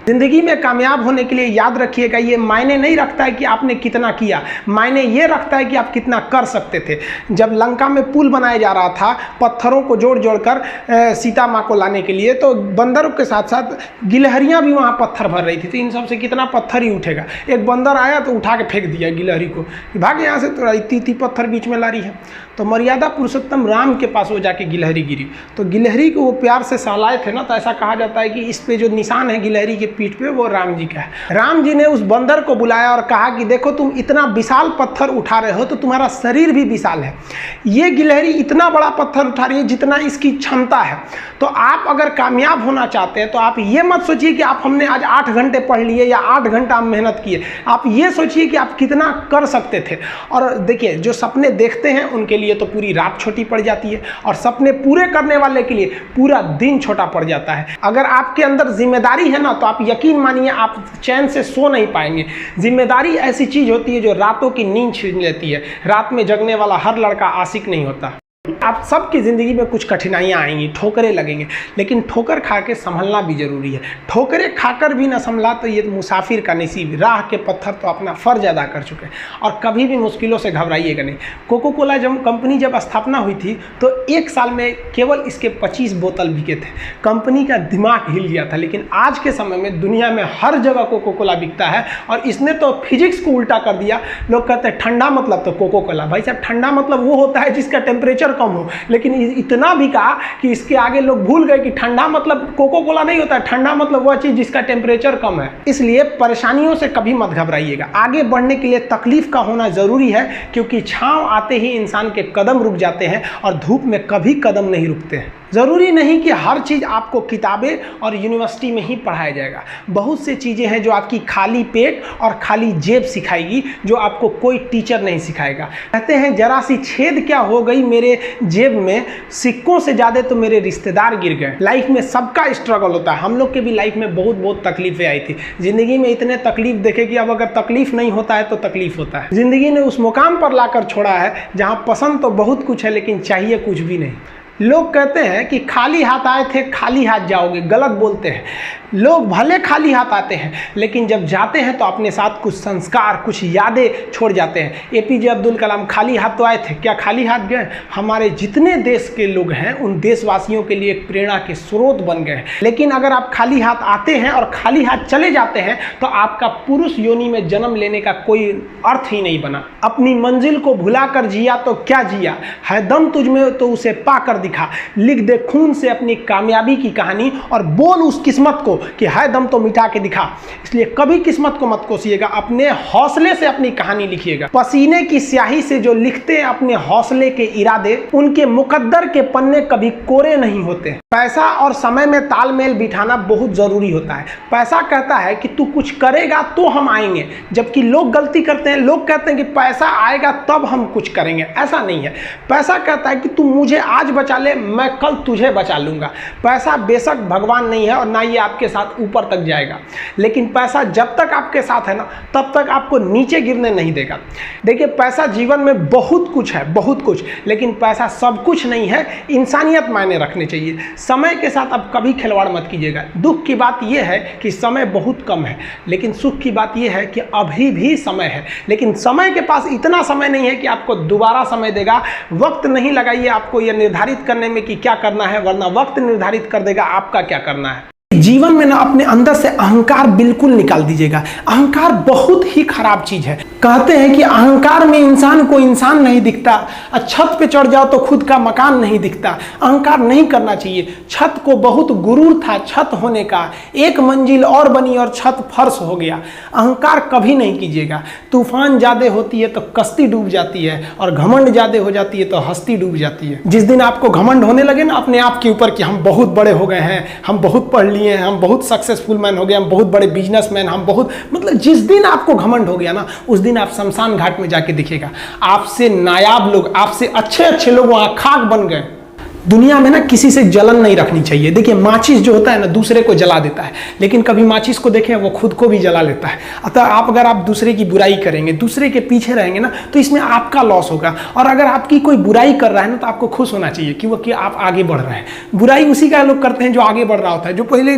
जिंदगी में कामयाब होने के लिए याद रखिएगा, ये मायने नहीं रखता है कि आपने कितना किया, मायने ये रखता है कि आप कितना कर सकते थे। जब लंका में पुल बनाया जा रहा था पत्थरों को जोड़ जोड़ कर सीता माँ को लाने के लिए, तो बंदरों के साथ साथ गिलहरियाँ भी वहाँ पत्थर भर रही थी। तो इन सब से कितना पत्थर ही उठेगा। एक बंदर आया तो उठा के फेंक दिया गिलहरी को, भाग यहाँ से, तो इतनी पत्थर बीच में ला रही है। तो मर्यादा पुरुषोत्तम राम के पास वो जाके गिलहरी गिरी, तो गिलहरी को वो प्यार से सहलाए थे ना, तो ऐसा कहा जाता है कि इस पे जो निशान है गिलहरी के पीठ पे वो राम जी का है। राम जी ने उस बंदर को बुलाया और कहा कि देखो तुम इतना विशाल पत्थर उठा रहे हो तो तुम्हारा शरीर भी विशाल है, ये गिलहरी इतना बड़ा पत्थर उठा रही है जितना इसकी क्षमता है। तो आप अगर कामयाब होना चाहते हैं तो आप ये मत सोचिए कि आप हमने आज 8 घंटे पढ़ लिए या 8 घंटा मेहनत किए, आप ये सोचिए कि आप कितना कर सकते थे। और देखिए जो सपने देखते हैं उनके लिए तो पूरी रात छोटी पड़ जाती है, और सपने पूरे करने वाले के लिए पूरा दिन छोटा पड़ जाता है। अगर आपके अंदर जिम्मेदारी है ना, तो आप यकीन मानिए आप चैन से सो नहीं पाएंगे। जिम्मेदारी ऐसी चीज होती है जो रातों की नींद छीन लेती है। रात में जगने वाला हर लड़का आशिक नहीं होता। आप सबकी ज़िंदगी में कुछ कठिनाइयाँ आएंगी, ठोकरें लगेंगे, लेकिन ठोकर खा के संभलना भी जरूरी है। ठोकरें खाकर भी ना संभला तो ये मुसाफिर का नसीब। राह के पत्थर तो अपना फ़र्ज अदा कर चुके हैं, और कभी भी मुश्किलों से घबराइएगा नहीं। कोको कोला कंपनी जब स्थापना हुई थी तो 1 साल में केवल इसके 25 बोतल बिके थे। कंपनी का दिमाग हिल गया था। लेकिन आज के समय में दुनिया में हर जगह कोको कोला बिकता है, और इसने तो फिजिक्स को उल्टा कर दिया। लोग कहते हैं ठंडा मतलब तो कोको कोला। भाई साहब, ठंडा मतलब वो होता है जिसका टेम्परेचर कम हो, लेकिन इतना भी कहा कि इसके आगे लोग भूल गए कि ठंडा मतलब कोको कोला नहीं होता है, ठंडा मतलब वह चीज जिसका टेम्परेचर कम है। इसलिए परेशानियों से कभी मत घबराइएगा। आगे बढ़ने के लिए तकलीफ का होना जरूरी है, क्योंकि छांव आते ही इंसान के कदम रुक जाते हैं और धूप में कभी कदम नहीं रुकते हैं। ज़रूरी नहीं कि हर चीज़ आपको किताबें और यूनिवर्सिटी में ही पढ़ाया जाएगा। बहुत सी चीज़ें हैं जो आपकी खाली पेट और खाली जेब सिखाएगी, जो आपको कोई टीचर नहीं सिखाएगा। कहते हैं जरा सी छेद क्या हो गई मेरे जेब में, सिक्कों से ज़्यादा तो मेरे रिश्तेदार गिर गए। लाइफ में सबका स्ट्रगल होता है। हम लोग के भी लाइफ में बहुत तकलीफें आई थी। ज़िंदगी में इतने तकलीफ देखे कि अब अगर तकलीफ नहीं होता है तो तकलीफ होता है। ज़िंदगी ने उस मुकाम पर लाकर छोड़ा है जहाँ पसंद तो बहुत कुछ है लेकिन चाहिए कुछ भी नहीं। लोग कहते हैं कि खाली हाथ आए थे खाली हाथ जाओगे, गलत बोलते हैं। लोग भले खाली हाथ आते हैं, लेकिन जब जाते हैं तो अपने साथ कुछ संस्कार, कुछ यादें छोड़ जाते हैं। एपीजे अब्दुल कलाम खाली हाथ तो आए थे, क्या खाली हाथ गए? हमारे जितने देश के लोग हैं उन देशवासियों के लिए एक प्रेरणा के स्रोत बन गए हैं। लेकिन अगर आप खाली हाथ आते हैं और खाली हाथ चले जाते हैं तो आपका पुरुष योनि में जन्म लेने का कोई अर्थ ही नहीं बना। अपनी मंजिल को भुलाकर जिया तो क्या जिया, है दम तुझ में तो उसे पाकर दिखा। लिख दे खून से अपनी कामयाबी की कहानी और बोल उस किस्मत को कि है दम तो मिटा के दिखा। इसलिए कभी किस्मत को मत कोसिएगा, अपने हौसले से अपनी कहानी लिखिएगा। पसीने की स्याही से जो लिखते हैं अपने हौसले के इरादे, उनके मुकद्दर के पन्ने कभी कोरे नहीं होते। पैसा और समय में तालमेल बिठाना बहुत जरूरी होता है। पैसा कहता है कि तू कुछ करेगा तो हम आएंगे, जबकि लोग गलती करते हैं। लोग कहते हैं कि पैसा आएगा तब हम कुछ करेंगे। ऐसा नहीं है। पैसा कहता है कि तू मुझे आज बचा ले, मैं कल तुझे बचा लूंगा। पैसा बेशक भगवान नहीं है और ना ये आपके साथ ऊपर तक जाएगा, लेकिन पैसा जब तक आपके साथ है ना, तब तक आपको नीचे गिरने नहीं देगा। देखिए, पैसा जीवन में बहुत कुछ है, बहुत कुछ, लेकिन पैसा सब कुछ नहीं है। इंसानियत मायने रखने चाहिए। समय के साथ आप कभी खिलवाड़ मत कीजिएगा। दुख की बात यह है कि समय बहुत कम है, लेकिन सुख की बात यह है कि अभी भी समय है। लेकिन समय के पास इतना समय नहीं है कि आपको दोबारा समय देगा। वक्त नहीं लगाइए आपको यह निर्धारित करने में कि क्या करना है, वरना वक्त निर्धारित कर देगा आपका क्या करना है। जीवन में ना अपने अंदर से अहंकार बिल्कुल निकाल दीजिएगा। अहंकार बहुत ही खराब चीज है। कहते हैं कि अहंकार में इंसान को इंसान नहीं दिखता, छत पे चढ़ जाओ तो खुद का मकान नहीं दिखता। अहंकार नहीं करना चाहिए। छत को बहुत गुरूर था छत होने का, एक मंजिल और बनी और छत फर्श हो गया। अहंकार कभी नहीं कीजिएगा। तूफान ज्यादा होती है तो कश्ती डूब जाती है, और घमंड ज्यादा हो जाती है तो हस्ती डूब जाती है। जिस दिन आपको घमंड होने लगे ना अपने आप के ऊपर कि हम बहुत बड़े हो गए हैं, हम बहुत पढ़ लिए, हम बहुत सक्सेसफुल मैन हो गए, हम बहुत बड़े बिजनेसमैन, हम बहुत, मतलब जिस दिन आपको घमंड हो गया ना, उस दिन आप शमशान घाट में जाके दिखेगा आपसे नायाब लोग, आपसे अच्छे अच्छे लोग वहां खाक बन गए। दुनिया में ना किसी से जलन नहीं रखनी चाहिए। देखिए माचिस जो होता है ना दूसरे को जला देता है, लेकिन कभी माचिस को देखें वो खुद को भी जला लेता है। अतः अगर आप दूसरे की बुराई करेंगे, दूसरे के पीछे रहेंगे ना, तो इसमें आपका लॉस होगा। और अगर आपकी कोई बुराई कर रहा है ना तो आपको खुश होना चाहिए कि आप आगे बढ़ रहे हैं। बुराई उसी का लोग करते हैं जो आगे बढ़ रहा होता है, जो पहले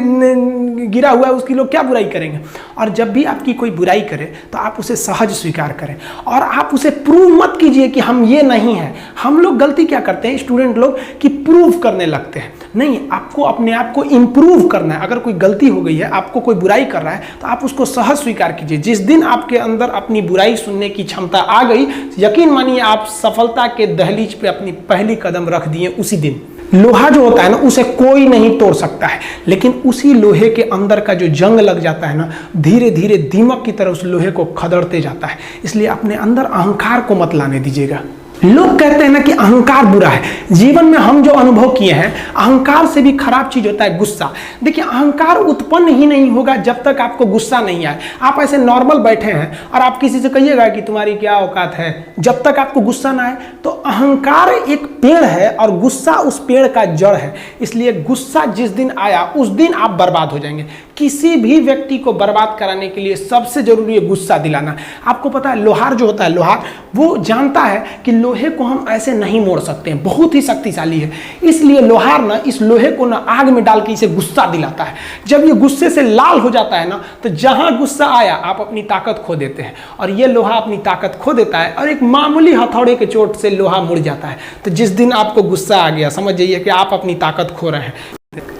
गिरा हुआ है उसकी लोग क्या बुराई करेंगे। और जब भी आपकी कोई बुराई करे तो आप उसे सहज स्वीकार करें और आप उसे प्रूव मत कीजिए कि हम ये नहीं हैं। हम लोग गलती क्या करते हैं स्टूडेंट लोग कि प्रूव करने लगते हैं। नहीं, आपको अपने आप को इंप्रूव करना है। अगर कोई गलती हो गई है, आपको कोई बुराई कर रहा है, तो आप उसको सहज स्वीकार कीजिए। जिस दिन आपके अंदर अपनी बुराई सुनने की क्षमता आ गई, यकीन मानिए आप सफलता के दहलीज पे अपनी पहली कदम रख दिए उसी दिन। लोहा जो होता है ना उसे कोई नहीं तोड़ सकता है, लेकिन उसी लोहे के अंदर का जो जंग लग जाता है ना, धीरे धीरे दीमक की तरह उस लोहे को खदड़ते जाता है। इसलिए अपने अंदर अहंकार को मत लाने दीजिएगा। लोग कहते हैं ना कि अहंकार बुरा है। जीवन में हम जो अनुभव किए हैं, अहंकार से भी खराब चीज होता है गुस्सा। देखिए अहंकार उत्पन्न ही नहीं होगा जब तक आपको गुस्सा नहीं आए। आप ऐसे नॉर्मल बैठे हैं और आप किसी से कहिएगा कि तुम्हारी क्या औकात है, जब तक आपको गुस्सा ना आए। तो अहंकार एक पेड़ है और गुस्सा उस पेड़ का जड़ है। इसलिए गुस्सा जिस दिन आया उस दिन आप बर्बाद हो जाएंगे। किसी भी व्यक्ति को बर्बाद कराने के लिए सबसे जरूरी है गुस्सा दिलाना। आपको पता है लोहार जो होता है, लोहार वो जानता है कि लोहे को हम ऐसे नहीं मोड़ सकते हैं, बहुत ही शक्तिशाली है। इसलिए लोहार ना इस लोहे को ना आग में डाल के इसे गुस्सा दिलाता है। जब ये गुस्से से लाल हो जाता है ना, तो जहां गुस्सा आया आप अपनी ताकत खो देते हैं। और ये लोहा अपनी ताकत खो देता है और एक मामूली हथौड़े के चोट से लोहा मुड़ जाता है। तो जिस दिन आपको गुस्सा आ गया, समझ जाइए कि आप अपनी ताकत खो रहे हैं।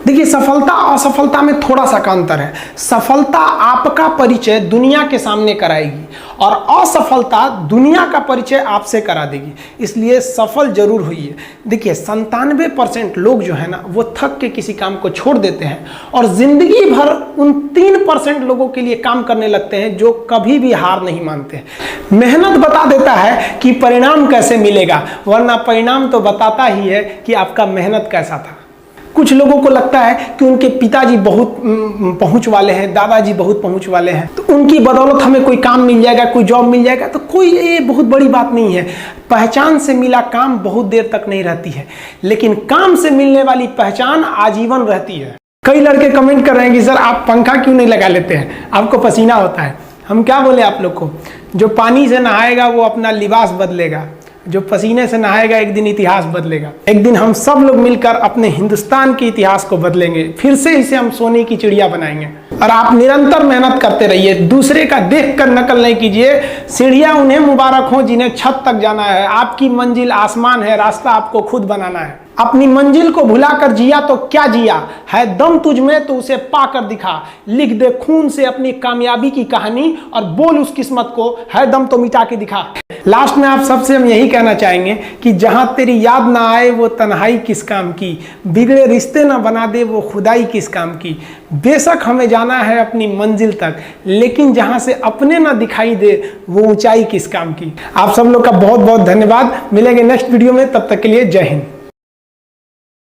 देखिए सफलता और असफलता में थोड़ा सा का अंतर है। सफलता आपका परिचय दुनिया के सामने कराएगी और असफलता दुनिया का परिचय आपसे करा देगी। इसलिए सफल जरूर होइए। देखिए 97% लोग जो है ना वो थक के किसी काम को छोड़ देते हैं और जिंदगी भर उन 3% लोगों के लिए काम करने लगते हैं जो कभी भी हार नहीं मानते। मेहनत बता देता है कि परिणाम कैसे मिलेगा, वरना परिणाम तो बताता ही है कि आपका मेहनत कैसा था। कुछ लोगों को लगता है कि उनके पिताजी बहुत पहुंच वाले हैं, दादाजी बहुत पहुंच वाले हैं, तो उनकी बदौलत हमें कोई काम मिल जाएगा, कोई जॉब मिल जाएगा। तो कोई ये बहुत बड़ी बात नहीं है। पहचान से मिला काम बहुत देर तक नहीं रहती है, लेकिन काम से मिलने वाली पहचान आजीवन रहती है। कई लड़के कमेंट कर रहे हैं कि सर आप पंखा क्यों नहीं लगा लेते हैं, आपको पसीना होता है। हम क्या बोले आप लोग को, जो पानी से नहाएगा वो अपना लिबास बदलेगा, जो पसीने से नहाएगा एक दिन इतिहास बदलेगा। एक दिन हम सब लोग मिलकर अपने हिंदुस्तान के इतिहास को बदलेंगे, फिर से इसे हम सोने की चिड़िया बनाएंगे। और आप निरंतर मेहनत करते रहिए, दूसरे का देखकर नकल नहीं कीजिए। सीढ़ियां उन्हें मुबारक हो जिन्हें छत तक जाना है। आपकी मंजिल आसमान है, रास्ता आपको खुद बनाना है। अपनी मंजिल को भुलाकर जिया तो क्या जिया है, दम तुझ में तो उसे पाकर दिखा। लिख दे खून से अपनी कामयाबी की कहानी और बोल उस किस्मत को है दम तो मिटा के दिखा। लास्ट में आप सबसे हम यही कहना चाहेंगे कि जहां तेरी याद ना आए वो तन्हाई किस काम की, बिगड़े रिश्ते ना बना दे वो खुदाई किस काम की। बेशक हमें जाना है अपनी मंजिल तक, लेकिन जहां से अपने ना दिखाई दे वो ऊंचाई किस काम की। आप सब लोग का बहुत बहुत धन्यवाद। मिलेंगे नेक्स्ट वीडियो में, तब तक के लिए जय हिंद।